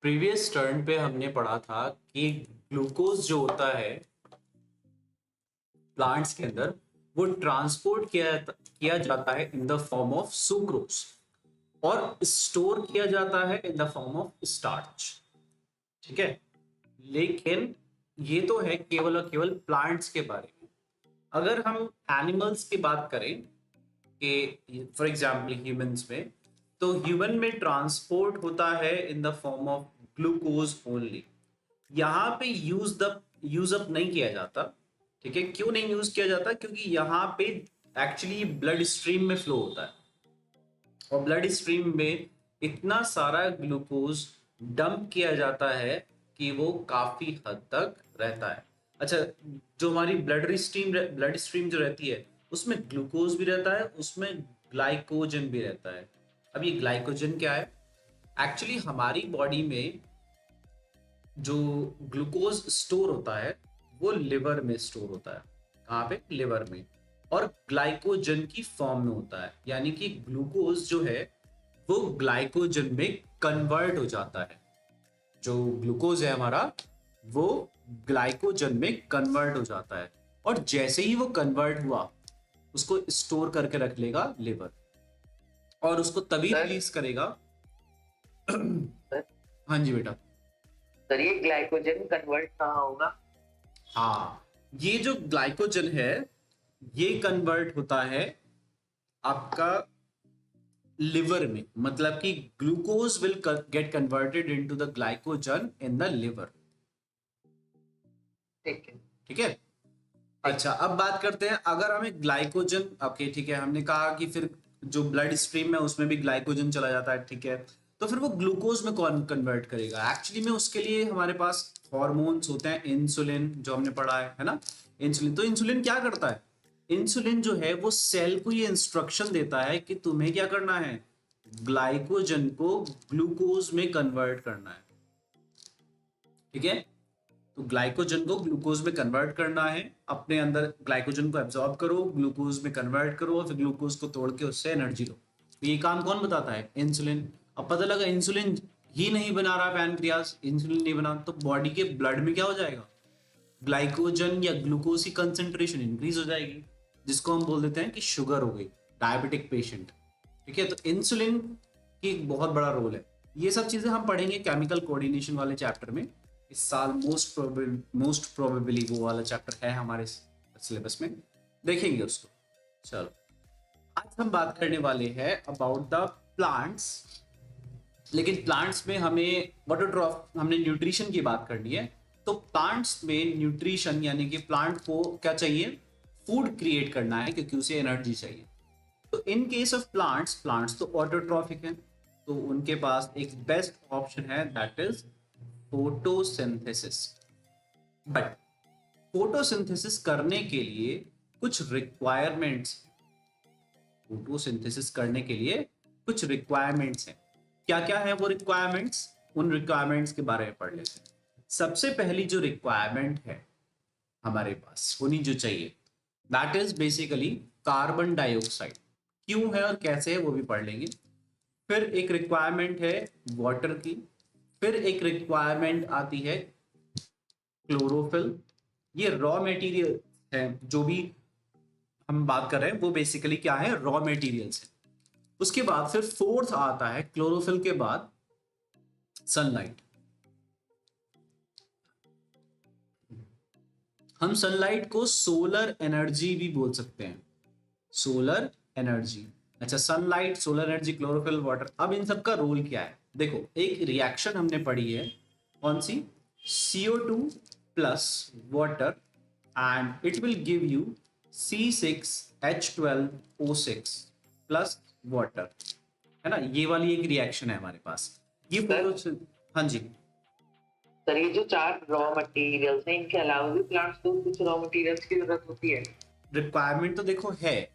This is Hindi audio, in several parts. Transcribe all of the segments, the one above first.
प्रीवियस टर्न पे हमने पढ़ा था कि ग्लूकोज जो होता है प्लांट्स के अंदर वो ट्रांसपोर्ट किया जाता है in the form of sucrose और स्टोर किया जाता है in the form of starch. ठीक है, लेकिन ये तो है केवल और केवल प्लांट्स के बारे में। अगर हम एनिमल्स की बात करें कि फॉर एग्जाम्पल ह्यूमंस में, तो ह्यूमन में ट्रांसपोर्ट होता है in the form of glucose only. यहाँ पे यूज अप नहीं किया जाता। ठीक है, क्यों नहीं यूज किया जाता? क्योंकि यहाँ पे एक्चुअली ब्लड स्ट्रीम में फ्लो होता है और ब्लड स्ट्रीम में इतना सारा ग्लूकोज डंप किया जाता है कि वो काफी हद तक रहता है। अच्छा, जो हमारी ब्लड स्ट्रीम जो रहती है उसमें ग्लूकोज भी रहता है, उसमें ग्लाइकोजन भी रहता है। अब ये ग्लाइकोजन क्या है? एक्चुअली हमारी बॉडी में जो ग्लूकोज स्टोर होता है वो लिवर में स्टोर होता है। कहाँ पे? लिवर में। और ग्लाइकोजन की फॉर्म में होता है, यानी कि ग्लूकोज जो है वो ग्लाइकोजन में कन्वर्ट हो जाता है। जो ग्लूकोज है हमारा वो ग्लाइकोजन में कन्वर्ट हो जाता है और जैसे ही वो कन्वर्ट हुआ उसको स्टोर करके रख लेगा लिवर और उसको तभी सर रिलीज करेगा। सर हाँ जी बेटा। सर ये ग्लाइकोजन कन्वर्ट कहाँ होगा? हाँ, ये जो ग्लाइकोजन है ये कन्वर्ट होता है आपका लिवर में, मतलब कि glucose will get converted into the glycogen in the liver. ठीक है। ठीक है। अच्छा, अब बात करते हैं अगर हमें ग्लाइकोजन, ओके ठीक है, हमने कहा कि फिर जो ब्लड स्ट्रीम है उसमें भी ग्लाइकोजन चला जाता है। ठीक है, तो फिर वो ग्लूकोज में कौन कन्वर्ट करेगा? एक्चुअली में उसके लिए हमारे पास हॉर्मोन्स होते हैं, इंसुलिन जो हमने पढ़ा है ना। इंसुलिन, तो इंसुलिन क्या करता है? इंसुलिन जो है वो सेल को ये इंस्ट्रक्शन देता है कि तुम्हें क्या करना है, ग्लाइकोजन को ग्लूकोज में कन्वर्ट करना है। ठीक है, तो ग्लाइकोजन को ग्लूकोज में कन्वर्ट करना है, अपने अंदर ग्लाइकोजन को एब्जॉर्ब करो, ग्लूकोज में कन्वर्ट करो और फिर ग्लूकोज को तोड़ के उससे एनर्जी लो। तो ये काम कौन बताता है? इंसुलिन। अब पता लगा इंसुलिन ही नहीं बना रहा पैनक्रियास, इंसुलिन नहीं बना, तो बॉडी के ब्लड में क्या हो जाएगा? ग्लाइकोजन या ग्लूकोज की कंसेंट्रेशन इंक्रीज हो जाएगी, जिसको हम बोल देते हैं कि शुगर हो गई, डायबिटिक पेशेंट। ठीक है, तो इंसुलिन की एक बहुत बड़ा रोल है। ये सब चीजें हम पढ़ेंगे केमिकल कोऑर्डिनेशन वाले चैप्टर में इस साल। मोस्ट प्रोबेबली वो वाला चैप्टर है हमारे सिलेबस में, देखेंगे उसको। चलो, आज हम बात करने वाले हैं अबाउट द प्लांट्स। लेकिन प्लांट्स में हमें हमने न्यूट्रिशन की बात करनी है। तो प्लांट्स में न्यूट्रिशन यानी कि प्लांट को क्या चाहिए? फूड क्रिएट करना है, क्योंकि उसे एनर्जी चाहिए। तो इन केस ऑफ प्लांट्स तो ऑटोट्रॉफिक है, तो उनके पास एक बेस्ट ऑप्शन है, that is photosynthesis. But photosynthesis करने के लिए कुछ रिक्वायरमेंट्स फोटोसिंथेसिस करने के लिए कुछ रिक्वायरमेंट्स हैं। क्या क्या है वो रिक्वायरमेंट्स? उन रिक्वायरमेंट्स के बारे में पढ़ लेते हैं। सबसे पहली जो रिक्वायरमेंट है हमारे पास होनी जो चाहिए, that is basically carbon dioxide. क्यों है और कैसे है वो भी पढ़ लेंगे। फिर एक रिक्वायरमेंट है वाटर की। फिर एक रिक्वायरमेंट आती है क्लोरोफिल। ये रॉ मटेरियल है, जो भी हम बात कर रहे हैं वो बेसिकली क्या है? रॉ मटेरियल्स है। उसके बाद फिर फोर्थ आता है क्लोरोफिल के बाद सनलाइट। हम सनलाइट को सोलर एनर्जी भी बोल सकते हैं, सोलर एनर्जी। अच्छा, sunlight, solar energy, chlorophyll, water. अब इन सब का रोल क्या है? देखो, एक रिएक्शन हमने पढ़ी है, कौन सी? CO2 plus water and it will give you C6H12O6 plus water, है ना। ये वाली एक रिएक्शन है हमारे पास। ये सर हाँ जी। सर ये जो 4 रॉ मटेरियल्स हैं, इनके अलावा भी प्लांट्स को कुछ रॉ मटेरियल्स की जरूरत होती है? रिक्वायरमेंट तो देखो है,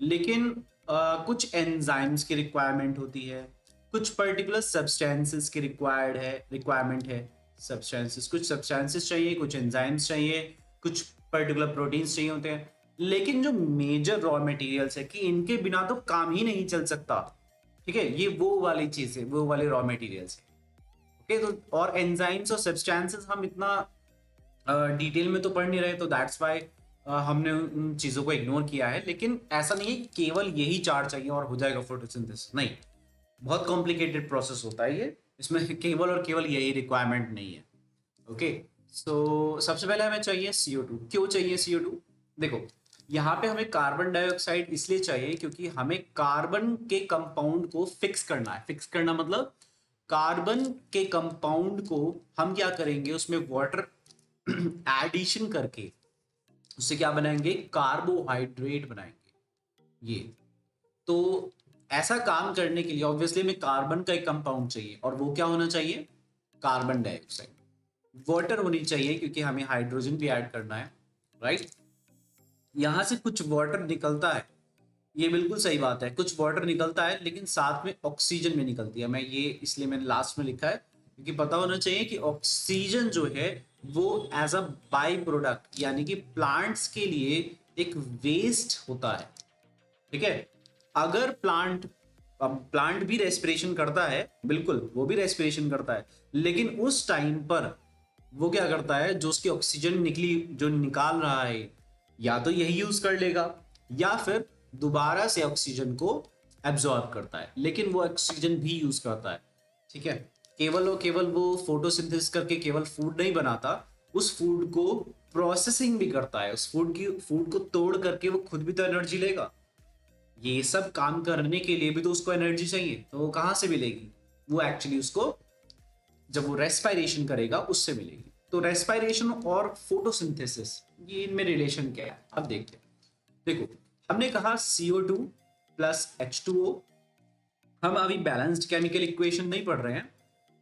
लेकिन कुछ एंजाइम्स की रिक्वायरमेंट होती है, कुछ पर्टिकुलर सब्सटेंसेस की रिक्वायरमेंट है। सब्सटेंसेस, कुछ सब्सटेंसेस चाहिए, कुछ एंजाइम्स चाहिए, कुछ पर्टिकुलर प्रोटीन्स चाहिए होते हैं। लेकिन जो मेजर रॉ मटेरियल्स है कि इनके बिना तो काम ही नहीं चल सकता। ठीक है, ये वो वाली चीज है, वो वाले रॉ मटेरियल्स है। ओके तो और एंजाइम्स और सब्सटेंसेस हम इतना डिटेल में तो पढ़ नहीं रहे, तो दैट्स वाई हमने उन चीज़ों को इग्नोर किया है। लेकिन ऐसा नहीं है कि केवल यही चार चाहिए और हो जाएगा फोटोसिंथेसिस, नहीं, बहुत कॉम्प्लिकेटेड प्रोसेस होता है ये, इसमें केवल और केवल यही रिक्वायरमेंट नहीं है। ओके सो सबसे पहले हमें चाहिए CO2। क्यों चाहिए CO2? देखो यहाँ पे हमें कार्बन डाइऑक्साइड इसलिए चाहिए क्योंकि हमें कार्बन के कंपाउंड को फिक्स करना है। फिक्स करना मतलब कार्बन के कंपाउंड को हम क्या करेंगे, उसमें वाटर एडिशन करके उससे क्या बनाएंगे, कार्बोहाइड्रेट बनाएंगे। ये तो ऐसा काम करने के लिए ऑब्वियसली हमें कार्बन का एक कंपाउंड चाहिए, और वो क्या होना चाहिए, कार्बन डाइऑक्साइड। वाटर होनी चाहिए क्योंकि हमें हाइड्रोजन भी ऐड करना है, राइट। यहां से कुछ वाटर निकलता है, ये बिल्कुल सही बात है, कुछ वाटर निकलता है, लेकिन साथ में ऑक्सीजन भी निकलती है। मैं ये इसलिए मैंने लास्ट में लिखा है क्योंकि पता होना चाहिए कि ऑक्सीजन जो है वो एज अ बाई प्रोडक्ट, यानी कि प्लांट्स के लिए एक वेस्ट होता है, ठीक है। अगर प्लांट भी रेस्पिरेशन करता है, बिल्कुल वो भी रेस्पिरेशन करता है, लेकिन उस टाइम पर वो क्या करता है, जो उसकी ऑक्सीजन निकली, जो निकाल रहा है, या तो यही यूज कर लेगा या फिर दोबारा से ऑक्सीजन को एब्जॉर्ब करता है, लेकिन वो ऑक्सीजन भी यूज करता है, ठीक है। केवल और केवल वो फोटोसिंथेसिस करके केवल फूड नहीं बनाता, उस फूड को प्रोसेसिंग भी करता है, उस फूड को तोड़ करके वो खुद भी तो एनर्जी लेगा। ये सब काम करने के लिए भी तो उसको एनर्जी चाहिए, तो वो कहाँ से मिलेगी, वो एक्चुअली उसको जब वो रेस्पायरेशन करेगा उससे मिलेगी। तो रेस्पायरेशन और फोटोसिंथेसिस, ये इनमें रिलेशन क्या है, अब देखते हैं। देखो हमने कहा CO2 प्लस H2O। हम अभी बैलेंस्ड केमिकल इक्वेशन नहीं पढ़ रहे हैं,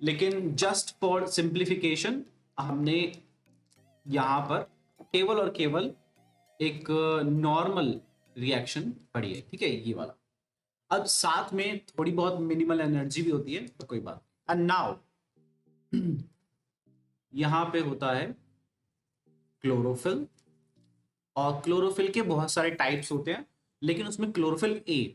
लेकिन जस्ट फॉर सिंप्लीफिकेशन हमने यहां पर केवल और केवल एक नॉर्मल रिएक्शन पढ़ी है, ठीक है, ये वाला। अब साथ में थोड़ी बहुत मिनिमल एनर्जी भी होती है, तो कोई बात। एंड नाउ यहां पे होता है क्लोरोफिल, और क्लोरोफिल के बहुत सारे टाइप्स होते हैं, लेकिन उसमें क्लोरोफिल ए,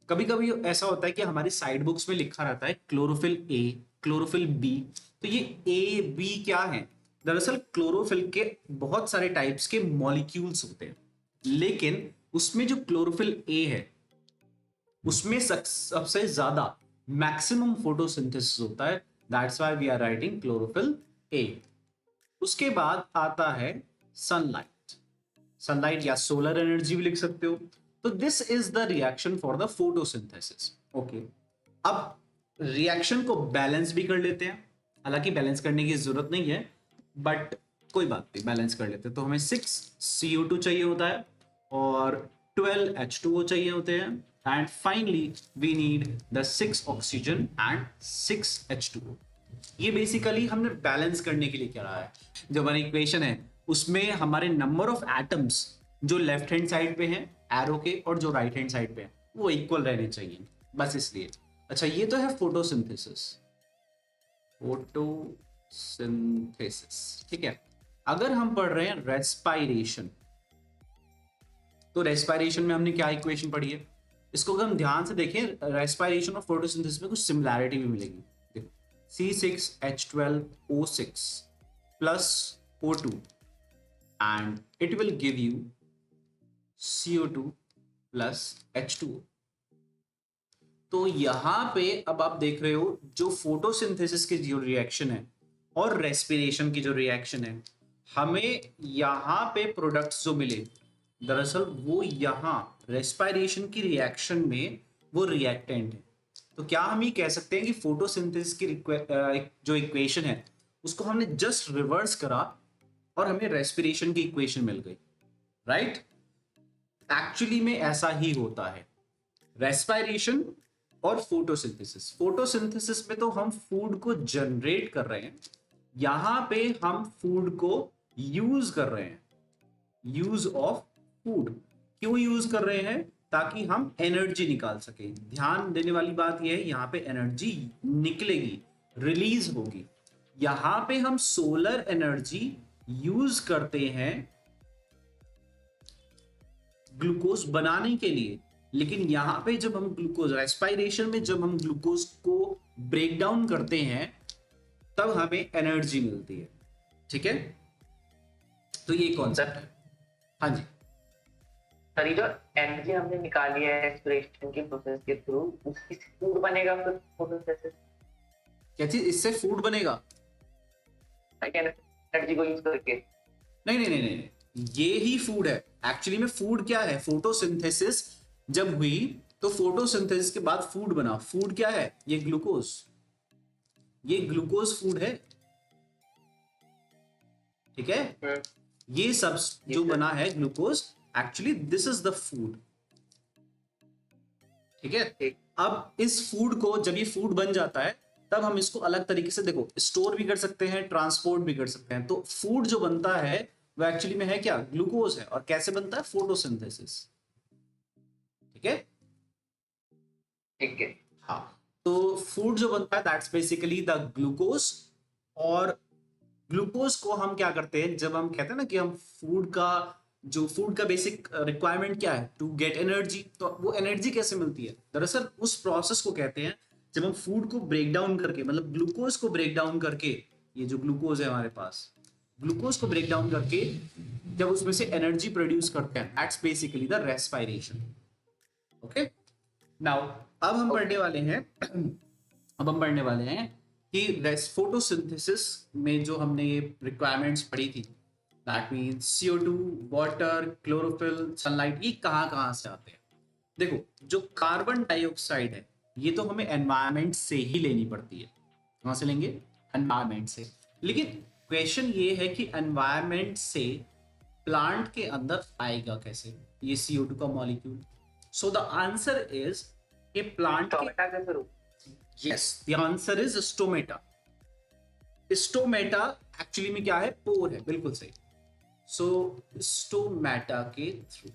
कभी कभी ऐसा होता है कि हमारी साइड बुक्स में लिखा रहता है क्लोरोफिल ए, क्लोरोफिल बी। तो ये ए बी क्या है, दरअसल क्लोरोफिल के बहुत सारे टाइप्स के मॉलिक्यूल्स होते हैं, लेकिन उसमें जो क्लोरोफिल ए है उसमें सबसे ज्यादा मैक्सिमम फोटोसिंथेसिस होता है, that's why we are writing chlorophyll A. उसके बाद आता है सनलाइट, सनलाइट या सोलर एनर्जी भी लिख सकते हो। तो this is the reaction for the photosynthesis. Okay, अब रिएक्शन को बैलेंस भी कर लेते हैं, हालांकि बैलेंस करने की जरूरत नहीं है, बट कोई बात नहीं, बैलेंस कर लेते हैं। तो हमें 6 CO2 चाहिए होता है और 12 H2O चाहिए होते हैं, and finally we need the 6 oxygen and 6 H2O। ये बेसिकली हमने बैलेंस करने के लिए करा है। जो हमारी इक्वेशन है उसमें हमारे नंबर ऑफ एटम्स जो लेफ्ट हैंड साइड पे हैं एरो के, और जो राइट हैंड साइड पे हैं, वो इक्वल रहने चाहिए, बस इसलिए। अच्छा, ये तो है फोटोसिंथेसिस, फोटोसिंथेसिस, ठीक है। अगर हम पढ़ रहे हैं रेस्पायरेशन, तो रेस्पायरेशन में हमने क्या इक्वेशन पढ़ी है, इसको अगर हम ध्यान से देखें, रेस्पायरेशन और फोटोसिंथेसिस में कुछ सिमिलैरिटी भी मिलेगी। देखो C6H12O6 plus O2 and it will give you CO2 plus H2O। तो यहां पे अब आप देख रहे हो जो फोटोसिंथेसिस की जो रिएक्शन है और रेस्पिरेशन की जो रिएक्शन है, हमें यहां पे प्रोडक्ट्स जो मिले, दरअसल वो यहां रेस्पिरेशन की रिएक्शन में वो रिएक्टेंट है। तो क्या हम ये कह सकते हैं कि फोटोसिंथेसिस की जो इक्वेशन है उसको हमने जस्ट रिवर्स करा और हमें रेस्पिरेशन की इक्वेशन मिल गई, राइट। एक्चुअली में ऐसा ही होता है, रेस्पिरेशन और फोटोसिंथेसिस। फोटोसिंथेसिस में तो हम फूड को जनरेट कर रहे हैं, यहां पे हम फूड को यूज कर रहे हैं, यूज ऑफ फूड। क्यों यूज कर रहे हैं, ताकि हम एनर्जी निकाल सके। ध्यान देने वाली बात यह है, यहां पे एनर्जी निकलेगी, रिलीज होगी। यहां पे हम सोलर एनर्जी यूज करते हैं ग्लूकोज बनाने के लिए, लेकिन यहां पे जब हम ग्लूकोज रेस्पिरेशन में जब हम ग्लूकोज को ब्रेक डाउन करते हैं तब हमें एनर्जी मिलती है। ठीक है, तो ये कॉन्सेप्ट है। हाँ जी, सर ये जो एनर्जी हमने निकाली है एक्सप्रेशन के प्रोसेस के थ्रू, उसकी फूड बनेगा फिर फोटोसिंथेसिस, क्या चीज इससे फूड बनेगा? एनर्जी को यूज करके। नहीं नहीं नहीं नहीं नहीं, ये ही फूड है एक्चुअली में। फूड क्या है? फोटोसिंथेसिस जब हुई तो फोटोसिंथेसिस के बाद फूड बना। फूड क्या है? ये ग्लूकोज, ये ग्लूकोज फूड है। ठीक है, ये सब जो बना है glucose, actually this is the food. ठीक है, अब इस फूड को जब ये फूड बन जाता है तब हम इसको अलग तरीके से देखो स्टोर भी कर सकते हैं, ट्रांसपोर्ट भी कर सकते हैं। तो फूड जो बनता है वो एक्चुअली में है क्या? ग्लूकोज है। और कैसे बनता है? फोटोसिंथेसिस। ठीक है, ठीक है। हाँ, तो फूड जो बनता है दैट्स बेसिकली द ग्लूकोज। और ग्लूकोज को हम क्या करते हैं, जब हम कहते हैं ना कि हम फूड का बेसिक रिक्वायरमेंट क्या है? To get energy. तो वो एनर्जी कैसे मिलती है? दरअसल उस प्रोसेस को कहते हैं जब हम फूड को ब्रेक डाउन करके, मतलब ग्लूकोज को ब्रेक डाउन करके, ये जो ग्लूकोज है हमारे पास, ग्लूकोज को ब्रेक डाउन करके जब उसमें से एनर्जी प्रोड्यूस करते हैं, that's basically the respiration. Okay, now अब हम पढ़ने वाले हैं अब हम पढ़ने वाले हैं कि फोटोसिंथेसिस में जो हमने ये रिक्वायरमेंट्स पढ़ी थी, that means CO2, water, chlorophyll, sunlight, ये कहाँ कहाँ से आते हैं? देखो, जो कार्बन डाइऑक्साइड है ये तो हमें एनवायरनमेंट से ही लेनी पड़ती है। कहाँ से लेंगे? एनवायरनमेंट से। लेकिन क्वेश्चन ये है कि एनवायरनमेंट से प्लांट के अंदर आएगा कैसे ये CO2 का molecule? So the answer is कि प्लांट के, टोमेटा के through. Yes, the answer is stomata. Stomata actually में क्या है? पोर है, बिल्कुल सही। सो स्टोमेटा के थ्रू।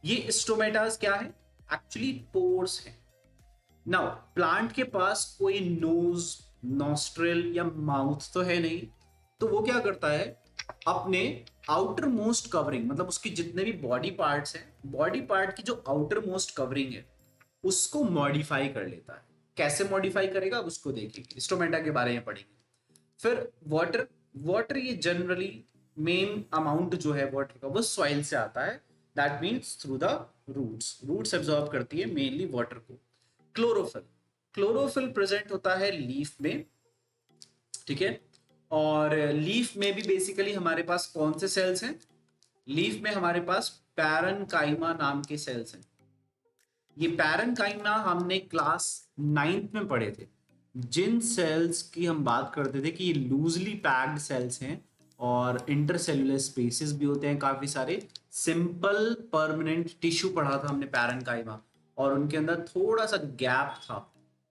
ये स्टोमेटास क्या है? एक्चुअली पोर्स है। नाउ प्लांट के पास कोई नोज, नॉस्ट्रिल या माउथ तो है नहीं, तो वो क्या करता है? अपने आउटर मोस्ट कवरिंग, मतलब उसकी जितने भी बॉडी पार्ट्स हैं, बॉडी पार्ट की जो आउटर मोस्ट कवरिंग है उसको मॉडिफाई कर लेता है। कैसे मॉडिफाई करेगा अब उसको देखेंगे, स्टोमेटा के बारे में पढ़ेंगे। फिर वाटर, वाटर ये जनरली मेन अमाउंट जो है वाटर का वो सॉइल से आता है, that means through the roots. Roots absorb करती है मेनली वाटर को। क्लोरोफिल, क्लोरोफिल प्रेजेंट होता है लीफ में। ठीक है, और लीफ में भी बेसिकली हमारे पास कौन से सेल्स हैं? लीफ में हमारे पास पैरेन्काइमा नाम के सेल्स हैं। ये पैरेन्काइमा हमने क्लास 9th में पढ़े थे। जिन सेल्स की हम बात करते थे कि ये लूजली पैक्ड सेल्स हैं और इंटरसेल्युलर स्पेसेस भी होते हैं काफी सारे। सिंपल परमानेंट टिश्यू पढ़ा था हमने पैरेन्काइमा, और उनके अंदर थोड़ा सा गैप था,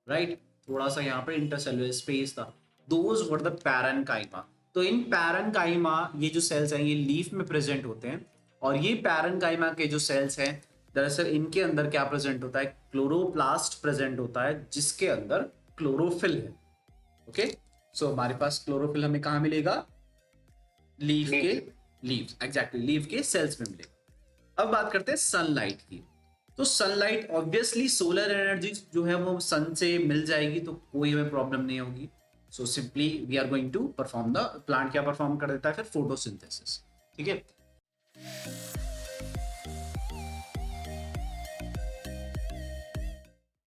राइट? थोड़ा सा यहाँ पे इंटरसेल्युलर स्पेस था। Those were the parenchyma. तो इन पैरेन्काइमा ये जो सेल्स हैं ये लीफ में प्रेजेंट होते हैं। और ये पैरेन्काइमा के जो सेल्स हैं दरअसल इनके अंदर क्या प्रेजेंट होता है? क्लोरोप्लास्ट प्रेजेंट होता है जिसके अंदर क्लोरोफिल है। ओके, सो हमारे पास क्लोरोफिल हमें कहाँ मिलेगा? लीफ के, लीफ, एग्जैक्टली लीफ के सेल्स में मिलेगा। अब बात करते हैं सनलाइट की। तो सनलाइट ऑब्वियसली सोलर एनर्जी जो है वो सन से मिल जाएगी, तो कोई हमें प्रॉब्लम नहीं होगी। So simply we are going to perform the, plant क्या परफॉर्म कर देता है फिर? फोटोसिंथेसिस। ठीक है,